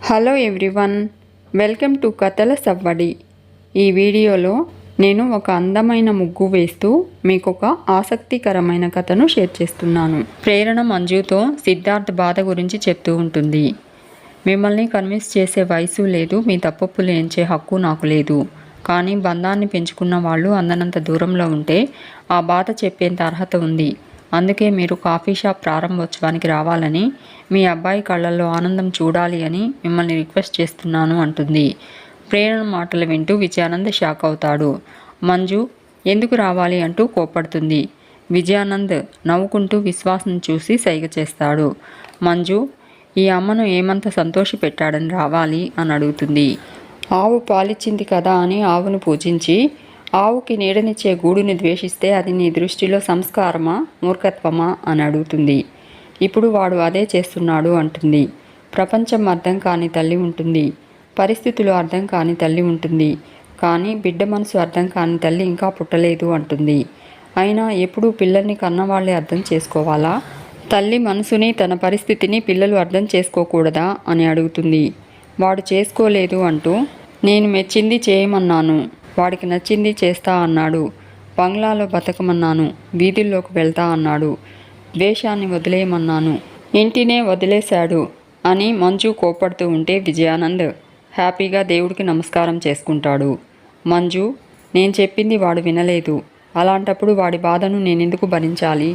Hello everyone, welcome to కథల సవ్వడి. ఈ వీడియోలో నేను ఒక అందమైన ముగ్గు వేస్తూ మీకు ఒక ఆసక్తికరమైన కథను షేర్ చేస్తున్నాను. ప్రేరణ మంజుతో సిద్ధార్థ్ బాధ గురించి చెప్తూ ఉంటుంది. మిమ్మల్ని కన్విన్స్ చేసే వయసు లేదు, మీ తప్పులు ఎంచే హక్కు నాకు లేదు. కానీ బంధాన్ని పెంచుకున్న వాళ్ళు అందనంత దూరంలో ఉంటే ఆ బాధ చెప్పేంత అర్హత ఉంది. అందుకే మీరు కాఫీ షాప్ ప్రారంభోత్సవానికి రావాలని, మీ అబ్బాయి కళ్ళల్లో ఆనందం చూడాలి అని మిమ్మల్ని రిక్వెస్ట్ చేస్తున్నాను అంటుంది. ప్రేరణ మాటలు వింటూ విజయానంద్ షాక్ అవుతాడు. మంజు ఎందుకు రావాలి అంటూ కోప్పడుతుంది. విజయానంద్ నవ్వుకుంటూ విశ్వాసం చూసి సైగ చేస్తాడు. మంజు ఈ అమ్మను ఏమంత సంతోషపెట్టాడని రావాలి అని అడుగుతుంది. ఆవు పాలిచ్చింది కదా అని ఆవును పూజించి, ఆవుకి నీడనిచ్చే గూడుని ద్వేషిస్తే అది నీ దృష్టిలో సంస్కారమా, మూర్ఖత్వమా అని అడుగుతుంది. ఇప్పుడు వాడు అదే చేస్తున్నాడు అంటుంది. ప్రపంచం అర్థం కాని తల్లి ఉంటుంది, పరిస్థితులు అర్థం కాని తల్లి ఉంటుంది, కానీ బిడ్డ మనసు అర్థం కాని తల్లి ఇంకా పుట్టలేదు అంటుంది. అయినా ఎప్పుడూ పిల్లల్ని కన్నవాళ్లే అర్థం చేసుకోవాలా? తల్లి మనసుని, తన పరిస్థితిని పిల్లలు అర్థం చేసుకోకూడదా అని అడుగుతుంది. వాడు చేసుకోలేదు అంటూ, నేను మెచ్చింది చేయమన్నాను, వాడికి నచ్చింది చేస్తా అన్నాడు. బంగ్లాలో బతకమన్నాను, వీధుల్లోకి వెళ్తా అన్నాడు. ద్వేషాన్ని వదిలేయమన్నాను, ఇంటినే వదిలేశాడు అని మంజు కోపడుతూ ఉంటే విజయానంద్ హ్యాపీగా దేవుడికి నమస్కారం చేసుకుంటాడు. మంజు నేను చెప్పింది వాడు వినలేదు, అలాంటప్పుడు వాడి బాధను నేనెందుకు భరించాలి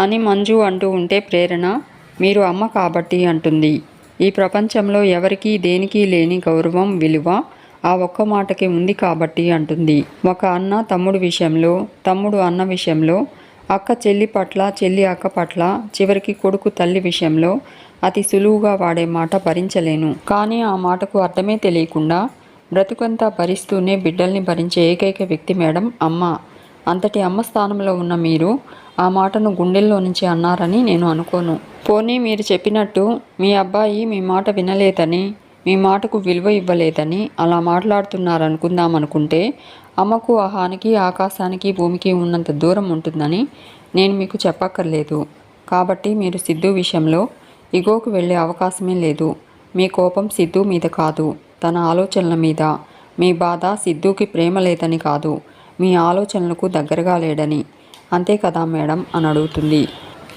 అని మంజు అంటూ ఉంటే ప్రేరణ మీరు అమ్మ కాబట్టి అంటుంది. ఈ ప్రపంచంలో ఎవరికీ దేనికి లేని గౌరవం, విలువ ఆ ఒక్క మాటకే ఉంది కాబట్టి అంటుంది. ఒక అన్న తమ్ముడు విషయంలో, తమ్ముడు అన్న విషయంలో, అక్క చెల్లి పట్ల, చెల్లి అక్క పట్ల, చివరికి కొడుకు తల్లి విషయంలో అతి సులువుగా వాడే మాట భరించలేను. కానీ ఆ మాటకు అర్థమే తెలియకుండా బ్రతుకంతా భరిస్తూనే బిడ్డల్ని భరించే ఏకైక వ్యక్తి మేడం అమ్మ. అంతటి అమ్మ స్థానంలో ఉన్న మీరు ఆ మాటను గుండెల్లో నుంచి అన్నారని నేను అనుకోను. పోనీ మీరు చెప్పినట్టు మీ అబ్బాయి మీ మాట వినలేదని, మీ మాటకు విలువ ఇవ్వలేదని అలా మాట్లాడుతున్నారనుకుందామనుకుంటే అమ్మకు ఆ హానికి ఆకాశానికి భూమికి ఉన్నంత దూరం ఉంటుందని నేను మీకు చెప్పక్కర్లేదు. కాబట్టి మీరు సిద్ధు విషయంలో ఇగోకు వెళ్ళే అవకాశమే లేదు. మీ కోపం సిద్ధు మీద కాదు, తన ఆలోచనల మీద. మీ బాధ సిద్ధుకి ప్రేమ లేదని కాదు, మీ ఆలోచనలకు దగ్గరగా లేడని. అంతే కదా మేడం అని అడుగుతుంది.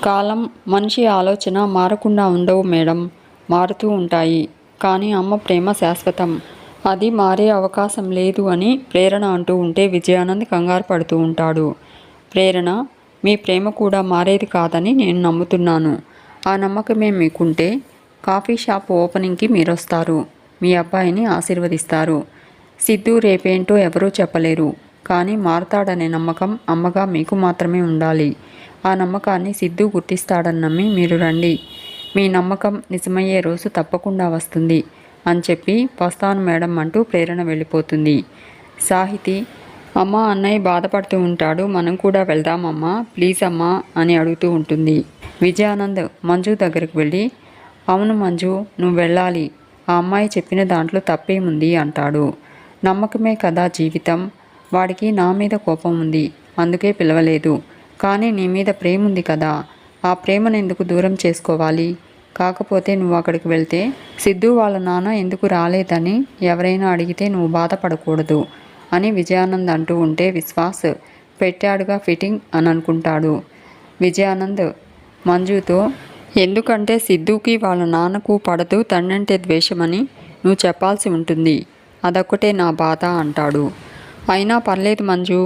కాలం, మనిషి ఆలోచన మారకుండా ఉండవు మేడం, మారుతూ ఉంటాయి. కానీ అమ్మ ప్రేమ శాశ్వతం, అది మారే అవకాశం లేదు అని ప్రేరణ అంటూ ఉంటే విజయానంద్ కంగారు పడుతూ ఉంటాడు. ప్రేరణ మీ ప్రేమ కూడా మారేది కాదని నేను నమ్ముతున్నాను. ఆ నమ్మకమే మీకుంటే కాఫీ షాప్ ఓపెనింగ్కి మీరొస్తారు, మీ అబ్బాయిని ఆశీర్వదిస్తారు. సిద్ధు రేపేంటో ఎవరూ చెప్పలేరు, కానీ మారతాడనే నమ్మకం అమ్మగా మీకు మాత్రమే ఉండాలి. ఆ నమ్మకాన్ని సిద్ధు గుర్తిస్తాడని నమ్మి మీరు రండి. మీ నమ్మకం నిజమయ్యే రోజు తప్పకుండా వస్తుంది అని చెప్పి వస్తాను మేడం అంటూ ప్రేరణ వెళ్ళిపోతుంది. సాహితి అమ్మ అన్నయ్య బాధపడుతూ ఉంటాడు, మనం కూడా వెళ్దామమ్మా ప్లీజ్ అమ్మా అని అడుగుతూ ఉంటుంది. విజయానంద్ మంజు దగ్గరికి వెళ్ళి అవును మంజు నువ్వు వెళ్ళాలి, ఆ అమ్మాయి చెప్పిన దాంట్లో తప్పేముంది అంటాడు. నమ్మకమే కదా జీవితం, వాడికి నా మీద కోపం ఉంది అందుకే పిలవలేదు, కానీ నీ మీద ప్రేమ ఉంది కదా, ఆ ప్రేమను ఎందుకు దూరం చేసుకోవాలి? కాకపోతే నువ్వు అక్కడికి వెళ్తే సిద్ధు వాళ్ళ నాన్న ఎందుకు రాలేదని ఎవరైనా అడిగితే నువ్వు బాధపడకూడదు అని విజయానంద్ అంటూ ఉంటే విశ్వాస్ పెట్టాడుగా ఫిట్టింగ్ అని అనుకుంటాడు. విజయానంద్ మంజుతో ఎందుకంటే సిద్ధుకి వాళ్ళ నాన్నకు పడదు, తండ్రంటే ద్వేషమని నువ్వు చెప్పాల్సి ఉంటుంది, అదొక్కటే నా బాధ అంటాడు. అయినా పర్లేదు మంజు,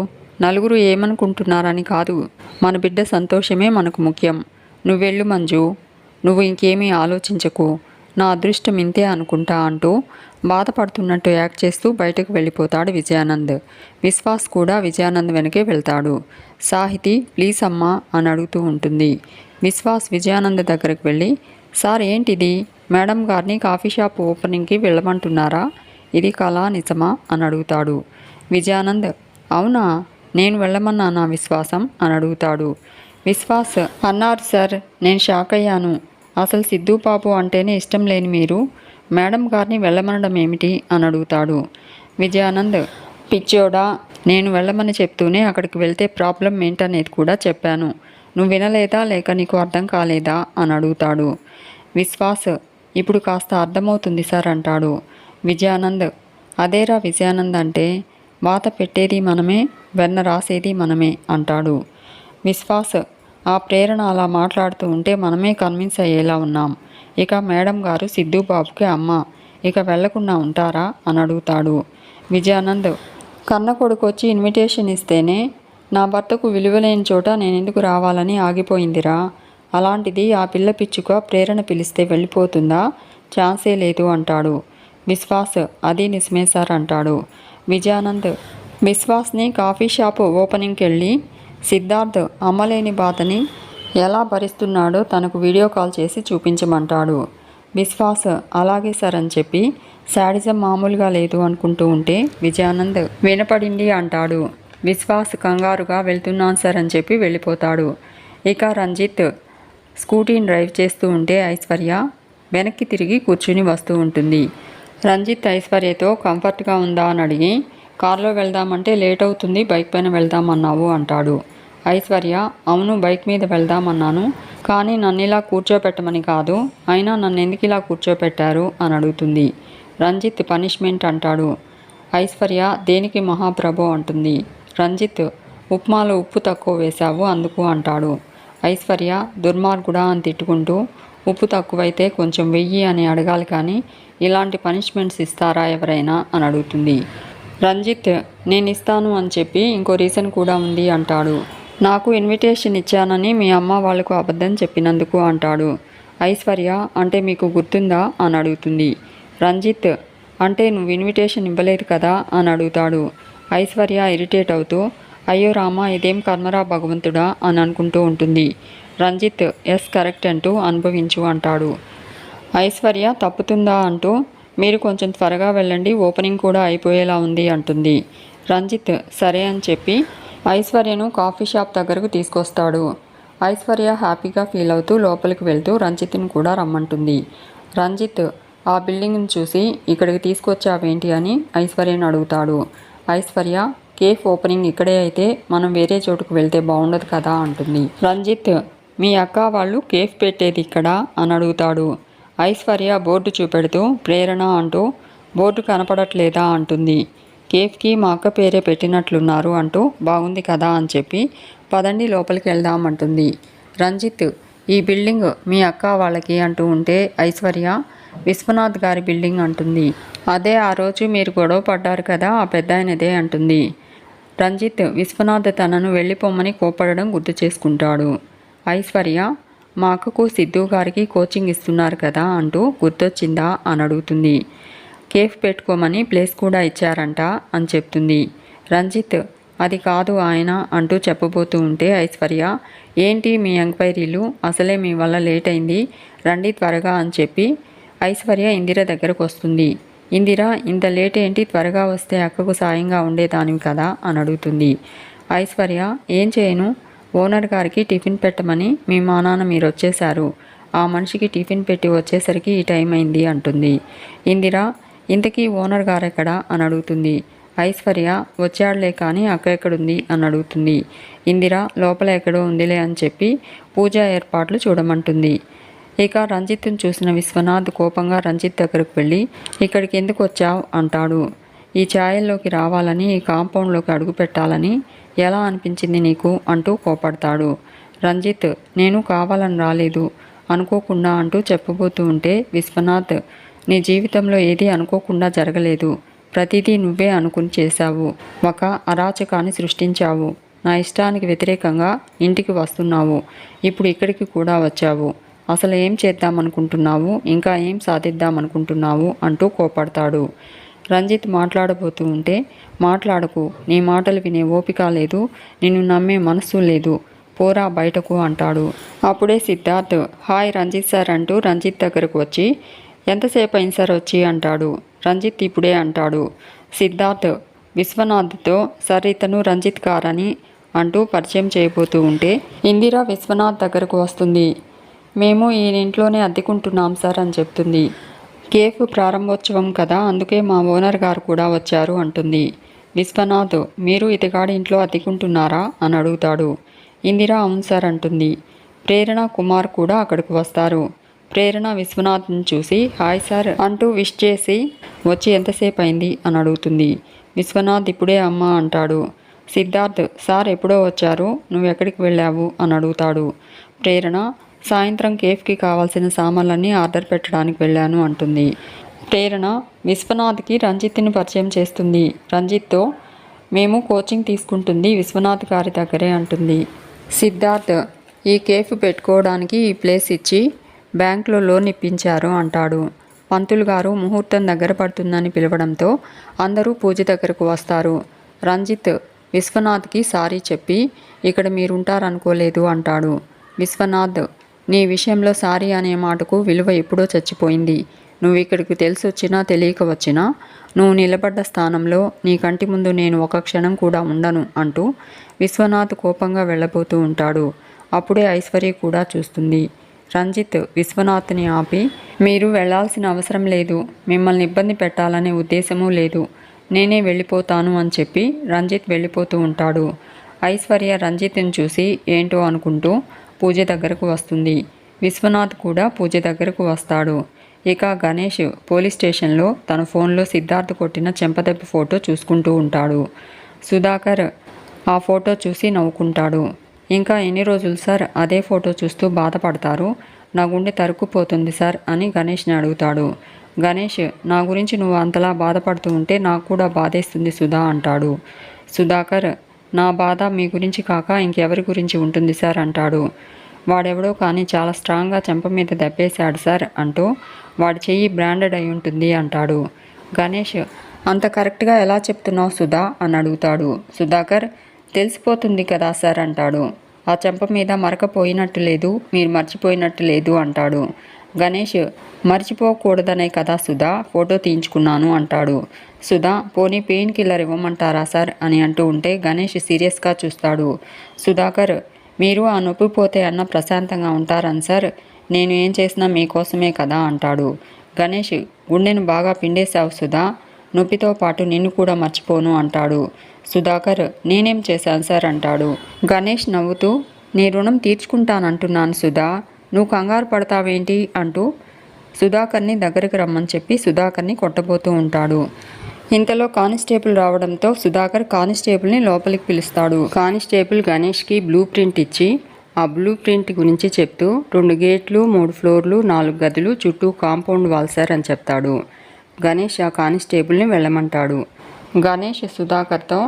నలుగురు ఏమనుకుంటున్నారని కాదు, మన బిడ్డ సంతోషమే మనకు ముఖ్యం. నువ్వెళ్ళు మంజు, నువ్వు ఇంకేమీ ఆలోచించకు, నా అదృష్టం ఇంతే అనుకుంటా అంటూ బాధపడుతున్నట్టు యాక్ట్ చేస్తూ బయటకు వెళ్ళిపోతాడు విజయానంద్. విశ్వాస్ కూడా విజయానంద్ వెనకే వెళ్తాడు. సాహితి ప్లీజ్ అమ్మా అని అడుగుతూ ఉంటుంది. విశ్వాస్ విజయానంద్ దగ్గరకు వెళ్ళి సార్ ఏంటిది, మేడం గారిని కాఫీ షాప్ ఓపెనింగ్కి వెళ్ళమంటున్నారా, ఇది కళ నిజమా అని అడుగుతాడు. విజయానంద్ అవునా, నేను వెళ్ళమన్నానా విశ్వాసం అని అడుగుతాడు. విశ్వాస్ అన్నారు సార్, నేను షాక్ అయ్యాను. అసలు సిద్ధు బాబు అంటేనే ఇష్టం లేని మీరు మేడం గారిని వెళ్ళమనడం ఏమిటి అని అడుగుతాడు. విజయానంద్ పిచ్చోడా, నేను వెళ్ళమని చెప్తూనే అక్కడికి వెళ్తే ప్రాబ్లం ఏంటనేది కూడా చెప్పాను, నువ్వు వినలేదా లేక నీకు అర్థం కాలేదా అని అడుగుతాడు. విశ్వాస్ ఇప్పుడు కాస్త అర్థమవుతుంది సార్ అంటాడు. విజయానంద్, అదేరా విజయానంద్ అంటే వాత పెట్టేది మనమే, వెన్న రాసేది మనమే అంటాడు. విశ్వాస్, ఆ ప్రేరణ అలా మాట్లాడుతూ ఉంటే మనమే కన్విన్స్ అయ్యేలా ఉన్నాం. ఇక మేడం గారు సిద్ధు బాబుకి అమ్మ, ఇక వెళ్లకుండా ఉంటారా అని అడుగుతాడు. విజయానంద్, కన్న కొడుకు వచ్చి ఇన్విటేషన్ ఇస్తేనే నా భర్తకు విలువలేని చోట నేనెందుకు రావాలని ఆగిపోయిందిరా. అలాంటిది ఆ పిల్ల పిచ్చుక ప్రేరణ పిలిస్తే వెళ్ళిపోతుందా? ఛాన్సే లేదు అంటాడు. విశ్వాస్, అది నిజమే సార్ అంటాడు. విజయానంద్ విశ్వాస్ని కాఫీ షాపు ఓపెనింగ్కి వెళ్ళి సిద్ధార్థ్ అమ్మలేని బాధని ఎలా భరిస్తున్నాడో తనకు వీడియో కాల్ చేసి చూపించమంటాడు. విశ్వాస్ అలాగే సార్ అని చెప్పి శాడిజం మామూలుగా లేదు అనుకుంటూ ఉంటే విజయానంద్ వినపడింది అంటాడు. విశ్వాస్ కంగారుగా వెళ్తున్నాను సార్ అని చెప్పి వెళ్ళిపోతాడు. ఇక రంజిత్ స్కూటీని డ్రైవ్ చేస్తూ ఉంటే ఐశ్వర్య వెనక్కి తిరిగి కూర్చుని వస్తూ ఉంటుంది. రంజిత్ ఐశ్వర్యతో కంఫర్ట్గా ఉందా అని అడిగి, కారులో వెళ్దామంటే లేట్ అవుతుంది, బైక్ పైన వెళ్దామన్నావు అంటాడు. ఐశ్వర్య, అవును బైక్ మీద వెళ్దామన్నాను, కానీ నన్ను ఇలా కూర్చోపెట్టమని కాదు, అయినా నన్ను ఎందుకు ఇలా కూర్చోపెట్టారు అని అడుగుతుంది. రంజిత్ పనిష్మెంట్ అంటాడు. ఐశ్వర్య, దేనికి మహాప్రభు అంటుంది. రంజిత్, ఉప్మాలో ఉప్పు తక్కువ వేశావు అందుకు అంటాడు. ఐశ్వర్య దుర్మార్గుడా అని తిట్టుకుంటూ, ఉప్పు తక్కువైతే కొంచెం వెయ్యి అని అడగాలి కానీ ఇలాంటి పనిష్మెంట్స్ ఇస్తారా ఎవరైనా అని అడుగుతుంది. రంజిత్, నేను ఇస్తాను అని చెప్పి ఇంకో రీజన్ కూడా ఉంది అంటాడు. నాకు ఇన్విటేషన్ ఇచ్చానని మీ అమ్మ వాళ్లకు అబద్ధం చెప్పినందుకు అంటాడు. ఐశ్వర్య, అంటే మీకు గుర్తుందా అని అడుగుతుంది. రంజిత్, అంటే నువ్వు ఇన్విటేషన్ ఇవ్వలేదు కదా అని అడుగుతాడు. ఐశ్వర్య ఇరిటేట్ అవుతూ, అయ్యో రామా ఇదేం కర్మరా భగవంతుడా అని అనుకుంటూ ఉంటుంది. రంజిత్, ఎస్ కరెక్ట్ అంటూ అనుభవించు అంటాడు. ఐశ్వర్య తప్పుతుందా అంటూ, మీరు కొంచెం త్వరగా వెళ్ళండి, ఓపెనింగ్ కూడా అయిపోయేలా ఉంది అంటుంది. రంజిత్ సరే అని చెప్పి ఐశ్వర్యను కాఫీ షాప్ దగ్గరకు తీసుకొస్తాడు. ఐశ్వర్య హ్యాపీగా ఫీల్ అవుతూ లోపలికి వెళ్తూ రంజిత్ను కూడా రమ్మంటుంది. రంజిత్ ఆ బిల్డింగ్ని చూసి ఇక్కడికి తీసుకొచ్చావేంటి అని ఐశ్వర్యను అడుగుతాడు. ఐశ్వర్య, కేఫ్ ఓపెనింగ్ ఇక్కడే అయితే మనం వేరే చోటుకు వెళ్తే బాగుండదు కదా అంటుంది. రంజిత్, మీ అక్క వాళ్ళు కేఫ్ పెట్టేది ఇక్కడ అని అడుగుతాడు. ఐశ్వర్య బోర్డు చూపెడుతూ ప్రేరణ అంటూ, బోర్డు కనపడట్లేదా అంటుంది. కేఫ్కి మా అక్క పేరే పెట్టినట్లున్నారు అంటూ, బాగుంది కదా అని చెప్పి పదండి లోపలికి వెళ్దామంటుంది. రంజిత్, ఈ బిల్డింగ్ మీ అక్క వాళ్ళకి అంటూ ఉంటే ఐశ్వర్య విశ్వనాథ్ గారి బిల్డింగ్ అంటుంది. అదే ఆ రోజు మీరు గొడవ పడ్డారు కదా ఆ పెద్ద ఆయనదే అంటుంది. రంజిత్ విశ్వనాథ్ తనను వెళ్ళిపోమ్మని కోపడడం గుర్తు చేసుకుంటాడు. ఐశ్వర్య, మా అక్కకు సిద్ధు గారికి కోచింగ్ ఇస్తున్నారు కదా అంటూ గుర్తొచ్చిందా అని అడుగుతుంది. కేఫ్ పెట్టుకోమని ప్లేస్ కూడా ఇచ్చారంట అని చెప్తుంది. రంజిత్, అది కాదు ఆయన అంటూ చెప్పబోతూ ఉంటే ఐశ్వర్య, ఏంటి మీ ఎంక్వైరీలు, అసలే మీ వల్ల లేట్ అయింది, రండి త్వరగా అని చెప్పి ఐశ్వర్య ఇందిర దగ్గరకు వస్తుంది. ఇందిర, ఇంత లేట్ ఏంటి, త్వరగా వస్తే అక్కకు సాయంగా ఉండేదానివి కదా అని అడుగుతుంది. ఐశ్వర్య, ఏం చేయను, ఓనర్ గారికి టిఫిన్ పెట్టమని మీ మా నాన్న మీరు వచ్చేశారు, ఆ మనిషికి టిఫిన్ పెట్టి వచ్చేసరికి ఈ టైం అయింది అంటుంది. ఇందిర, ఇంతకీ ఓనర్ గారెక్కడా అని అడుగుతుంది. ఐశ్వర్య, వచ్చాడులే కానీ అక్క ఎక్కడుంది అని అడుగుతుంది. ఇందిర లోపల ఎక్కడో ఉందిలే అని చెప్పి పూజా ఏర్పాట్లు చూడమంటుంది. ఇక రంజిత్ను చూసిన విశ్వనాథ్ కోపంగా రంజిత్ దగ్గరకు వెళ్ళి, ఇక్కడికి ఎందుకు వచ్చావు అంటాడు. ఈ ఛాయల్లోకి రావాలని, ఈ కాంపౌండ్లోకి అడుగు పెట్టాలని ఎలా అనిపించింది నీకు అంటూ కోపడతాడు. రంజిత్, నేను కావాలని రాలేదు, అనుకోకుండా అంటూ చెప్పబోతూ ఉంటే విశ్వనాథ్, నీ జీవితంలో ఏదీ అనుకోకుండా జరగలేదు, ప్రతిదీ నువ్వే అనుకుని చేశావు, ఒక అరాచకాన్ని సృష్టించావు, నా ఇష్టానికి వ్యతిరేకంగా ఇంటికి వస్తున్నావు, ఇప్పుడు ఇక్కడికి కూడా వచ్చావు, అసలు ఏం చేద్దామనుకుంటున్నావు, ఇంకా ఏం సాధిద్దామనుకుంటున్నావు అంటూ కోపడతాడు. రంజిత్ మాట్లాడబోతూ ఉంటే, మాట్లాడకు, నీ మాటలు వినే ఓపిక లేదు, నిన్ను నమ్మే మనస్సు లేదు, పోరా బయటకు అంటాడు. అప్పుడే సిద్ధార్థ్, హాయ్ రంజిత్ సార్ అంటూ రంజిత్ దగ్గరకు వచ్చి, ఎంతసేపు అయింది సార్ వచ్చి అంటాడు. రంజిత్ ఇప్పుడే అంటాడు. సిద్ధార్థ్ విశ్వనాథ్తో, సార్ ఇతను రంజిత్ గారని అంటూ పరిచయం చేయబోతూ ఉంటే ఇందిర విశ్వనాథ్ దగ్గరకు వస్తుంది. మేము ఈ ఇంట్లోనే అద్దెకుంటున్నాం సార్ అని చెప్తుంది. కేఫ్ ప్రారంభోత్సవం కదా, అందుకే మా ఓనర్ గారు కూడా వచ్చారు అంటుంది. విశ్వనాథ్, మీరు ఇతగాడి ఇంట్లో అద్దెకుంటున్నారా అని అడుగుతాడు. ఇందిర అవును సార్ అంటుంది. ప్రేరణ కుమార్ కూడా అక్కడికి వస్తారు. ప్రేరణ విశ్వనాథ్ని చూసి హాయ్ సార్ అంటూ విష్ చేసి వచ్చి ఎంతసేపు అయింది అని అడుగుతుంది. విశ్వనాథ్ ఇప్పుడే అమ్మా అంటాడు. సిద్ధార్థ్ సార్ ఎప్పుడో వచ్చారు, నువ్వు ఎక్కడికి వెళ్ళావు అని అడుగుతాడు. ప్రేరణ సాయంత్రం కేఫ్కి కావాల్సిన సామాన్లన్నీ ఆర్డర్ పెట్టడానికి వెళ్ళాను అంటుంది. ప్రేరణ విశ్వనాథ్కి రంజిత్ని పరిచయం చేస్తుంది. రంజిత్తో మేము కోచింగ్ తీసుకుంటుంది విశ్వనాథ్ గారి దగ్గరే అంటుంది. సిద్ధార్థ్ ఈ కేఫ్ పెట్టుకోవడానికి ఈ ప్లేస్ ఇచ్చి బ్యాంకులో లోన్ ఇప్పించారు అంటాడు. పంతులు గారు ముహూర్తం దగ్గర పడుతుందని పిలవడంతో అందరూ పూజ దగ్గరకు వస్తారు. రంజిత్ విశ్వనాథ్కి సారీ చెప్పి ఇక్కడ మీరుంటారనుకోలేదు అంటాడు. విశ్వనాథ్ నీ విషయంలో సారీ అనే మాటకు విలువ ఎప్పుడో చచ్చిపోయింది. నువ్వు ఇక్కడికి తెలిసి వచ్చినా తెలియక వచ్చినా నువ్వు నిలబడ్డ స్థానంలో నీ కంటి ముందు నేను ఒక క్షణం కూడా ఉండను అంటూ విశ్వనాథ్ కోపంగా వెళ్ళబోతూ ఉంటాడు. అప్పుడే ఐశ్వర్య కూడా చూస్తుంది. రంజిత్ విశ్వనాథ్ని ఆపి మీరు వెళ్ళాల్సిన అవసరం లేదు, మిమ్మల్ని ఇబ్బంది పెట్టాలనే ఉద్దేశమూ లేదు, నేనే వెళ్ళిపోతాను అని చెప్పి రంజిత్ వెళ్ళిపోతూ ఉంటాడు. ఐశ్వర్య రంజిత్ని చూసి ఏంటో అనుకుంటూ పూజ దగ్గరకు వస్తుంది. విశ్వనాథ్ కూడా పూజ దగ్గరకు వస్తాడు. ఇక గణేష్ పోలీస్ స్టేషన్లో తన ఫోన్లో సిద్ధార్థ్ కొట్టిన చెంపదెబ్బ ఫోటో చూసుకుంటూ ఉంటాడు. సుధాకర్ ఆ ఫోటో చూసి నవ్వుకుంటాడు. ఇంకా ఎన్ని రోజులు సార్ అదే ఫోటో చూస్తూ బాధపడతారు, నా గుండె తరుక్కుపోతుంది సార్ అని గణేష్ని అడుగుతాడు. గణేష్ నా గురించి నువ్వు అంతలా బాధపడుతూ ఉంటే నాకు కూడా బాధేస్తుంది సుధా అంటాడు. సుధాకర్ నా బాధ మీ గురించి కాక ఇంకెవరి గురించి ఉంటుంది సార్ అంటాడు. వాడెవడో కానీ చాలా స్ట్రాంగ్గా చెంప మీద దెబ్బేశాడు సార్ అంటూ వాడి చెయ్యి బ్రాండెడ్ అయి ఉంటుంది అంటాడు. గణేష్ అంత కరెక్ట్గా ఎలా చెప్తున్నావు సుధా అని అడుగుతాడు. సుధాకర్ తెలిసిపోతుంది కదా సార్ అంటాడు. ఆ చెంప మీద మరకపోయినట్టు లేదు, మీరు మర్చిపోయినట్టు లేదు అంటాడు. గణేష్ మర్చిపోకూడదనే కదా సుధా ఫోటో తీయించుకున్నాను అంటాడు. సుధా పోనీ పెయిన్ కిల్లర్ ఇవ్వమంటారా సార్ అని అంటూ ఉంటే గణేష్ సీరియస్గా చూస్తాడు. సుధాకర్ మీరు ఆ నొప్పి పోతే అన్న ప్రశాంతంగా ఉంటారని సార్, నేను ఏం చేసినా మీకోసమే కదా అంటాడు. గణేష్ గుండెను బాగా పిండేశావు సుధా, నొప్పితో పాటు నిన్ను కూడా మర్చిపోను అంటాడు. సుధాకర్ నేనేం చేశాను సార్ అంటాడు. గణేష్ నవ్వుతూ నీ రుణం తీర్చుకుంటానంటున్నాను సుధా, నువ్వు కంగారు పడతావేంటి అంటూ సుధాకర్ని దగ్గరికి రమ్మని చెప్పి సుధాకర్ని కొట్టబోతూ ఉంటాడు. ఇంతలో కానిస్టేబుల్ రావడంతో సుధాకర్ కానిస్టేబుల్ని లోపలికి పిలుస్తాడు. కానిస్టేబుల్ గణేష్కి బ్లూ ప్రింట్ ఇచ్చి ఆ బ్లూ ప్రింట్ గురించి చెప్తూ 2 గేట్లు 3 ఫ్లోర్లు 4 గదులు చుట్టూ కాంపౌండ్ వాల్ సార్ అని చెప్తాడు. గణేష్ ఆ కానిస్టేబుల్ని వెళ్ళమంటాడు. గణేష్ సుధాకర్తో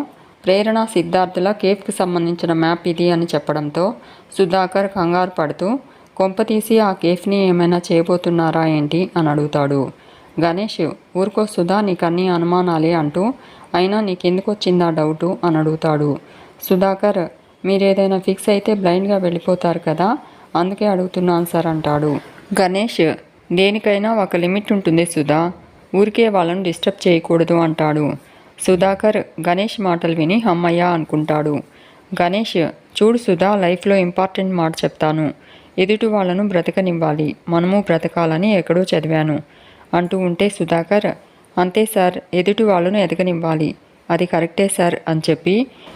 ప్రేరణ సిద్ధార్థుల కేఫ్కి సంబంధించిన మ్యాప్ ఇది అని చెప్పడంతో సుధాకర్ కంగారు పడుతూ కొంపతీసి ఆ కేఫ్ని ఏమైనా చేయబోతున్నారా ఏంటి అని అడుగుతాడు. గణేష్ ఊరుకో సుధా నీకన్నీ అనుమానాలే అంటూ అయినా నీకెందుకు వచ్చిందా డౌటు అని అడుగుతాడు. సుధాకర్ మీరేదైనా ఫిక్స్ అయితే బ్లైండ్గా వెళ్ళిపోతారు కదా, అందుకే అడుగుతున్నాను సార్ అంటాడు. గణేష్ దేనికైనా ఒక లిమిట్ ఉంటుంది సుధా, ఊరికే వాళ్ళను డిస్టర్బ్ చేయకూడదు అంటాడు. సుధాకర్ గణేష్ మాటలు విని అమ్మయ్య అనుకుంటాడు. గణేష్ చూడు సుధా లైఫ్లో ఇంపార్టెంట్ మాట చెప్తాను, ఎదుటి వాళ్ళను బ్రతకనివ్వాలి, మనము బ్రతకాలని ఎక్కడో చదివాను అంటూ ఉంటే సుధాకర్ అంతే సార్, ఎదుటి వాళ్ళను ఎదగనివ్వాలి, అది కరెక్టే సార్ అని చెప్పి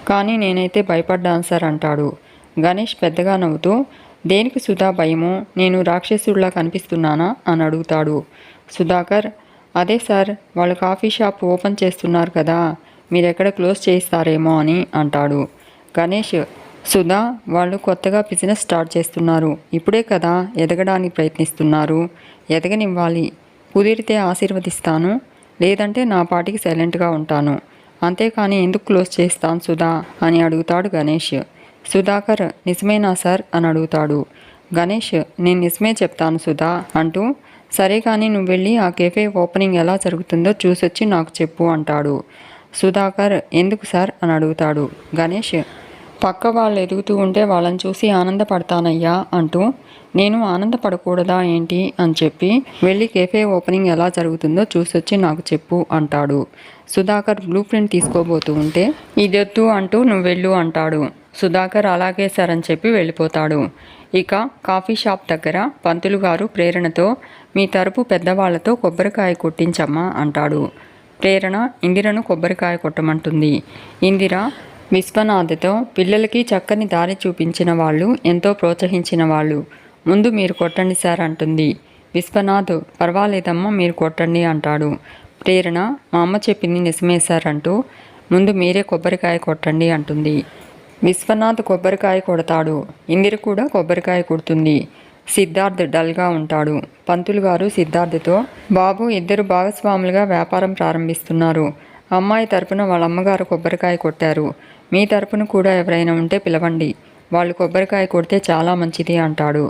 కానీ నేనైతే భయపడ్డాను సార్ అంటాడు. గణేష్ పెద్దగా నవ్వుతూ దేనికి సుధా భయము, నేను రాక్షసుడిలా కనిపిస్తున్నానా అని అడుగుతాడు. సుధాకర్ అదే సార్ వాళ్ళు కాఫీ షాప్ ఓపెన్ చేస్తున్నారు కదా, మీరెక్కడ క్లోజ్ చేయిస్తారేమో అని అంటాడు. గణేష్ సుధా వాళ్ళు కొత్తగా బిజినెస్ స్టార్ట్ చేస్తున్నారు, ఇప్పుడే కదా ఎదగడానికి ప్రయత్నిస్తున్నారు, ఎదగనివ్వాలి, కుదిరితే ఆశీర్వదిస్తాను, లేదంటే నా పాటికి సైలెంట్గా ఉంటాను, అంతేకాని ఎందుకు క్లోజ్ చేస్తాను సుధా అని అడుగుతాడు గణేష్. సుధాకర్ నిజమేనా సార్ అని అడుగుతాడు. గణేష్ నేను నిజమే చెప్తాను సుధా అంటూ సరే కానీ నువ్వు వెళ్ళి ఆ కేఫే ఓపెనింగ్ ఎలా జరుగుతుందో చూసొచ్చి నాకు చెప్పు అంటాడు. సుధాకర్ ఎందుకు సార్ అని అడుగుతాడు. గణేష్ పక్క వాళ్ళు ఎదుగుతూ ఉంటే వాళ్ళని చూసి ఆనందపడతానయ్యా అంటూ నేను ఆనందపడకూడదా ఏంటి అని చెప్పి వెళ్ళి కేఫే ఓపెనింగ్ ఎలా జరుగుతుందో చూసొచ్చి నాకు చెప్పు అంటాడు. సుధాకర్ బ్లూ ప్రింట్ తీసుకోబోతూ ఉంటే ఇదొద్దు అంటూ నువ్వు వెళ్ళు అంటాడు. సుధాకర్ అలాగే సార్ అని చెప్పి వెళ్ళిపోతాడు. ఇక కాఫీ షాప్ దగ్గర పంతులు గారు ప్రేరణతో మీ తరపు పెద్దవాళ్లతో కొబ్బరికాయ కొట్టించమ్మా అంటాడు. ప్రేరణ ఇందిరను కొబ్బరికాయ కొట్టమంటుంది. ఇందిర విశ్వనాథ్తో పిల్లలకి చక్కని దారి చూపించిన వాళ్ళు, ఎంతో ప్రోత్సహించిన వాళ్ళు, ముందు మీరు కొట్టండి సార్ అంటుంది. విశ్వనాథ్ పర్వాలేదమ్మా మీరు కొట్టండి అంటాడు. ప్రేరణ మా అమ్మ చెప్పింది నిజమే సార్ అంటూ ముందు మీరే కొబ్బరికాయ కొట్టండి అంటుంది. విశ్వనాథ్ కొబ్బరికాయ కొడతాడు. ఇందిర కూడా కొబ్బరికాయ కొడుతుంది. సిద్ధార్థ్ డల్గా ఉంటాడు. పంతులు గారు సిద్ధార్థ్తో బాబు ఇద్దరు భాగస్వాములుగా వ్యాపారం ప్రారంభిస్తున్నారు. అమ్మాయి తరపున వాళ్ళ అమ్మగారు కొబ్బరికాయ కొట్టారు. మీ తరపున కూడా ఎవరైనా ఉంటే పిలవండి. వాళ్ళు కొబ్బరికాయ కొడితే చాలా మంచిది అంటాడు.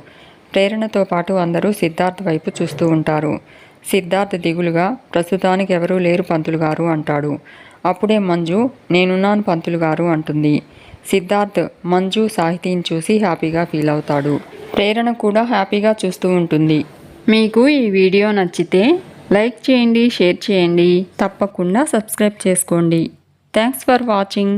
ప్రేరణతో పాటు అందరూ సిద్ధార్థ్ వైపు చూస్తూ ఉంటారు. సిద్ధార్థ్ దిగులుగా ప్రస్తుతానికి ఎవరూ లేరు పంతులు గారు అంటాడు. అప్పుడే మంజు నేనున్నాను పంతులు గారు అంటుంది. సిద్ధార్థ్ మంజు సాహితీని చూసి హ్యాపీగా ఫీల్ అవుతాడు. ప్రేరణ కూడా హ్యాపీగా చూస్తూ ఉంటుంది. మీకు ఈ వీడియో నచ్చితే లైక్ చేయండి, షేర్ చేయండి, తప్పకుండా సబ్స్క్రైబ్ చేసుకోండి. Thanks for watching.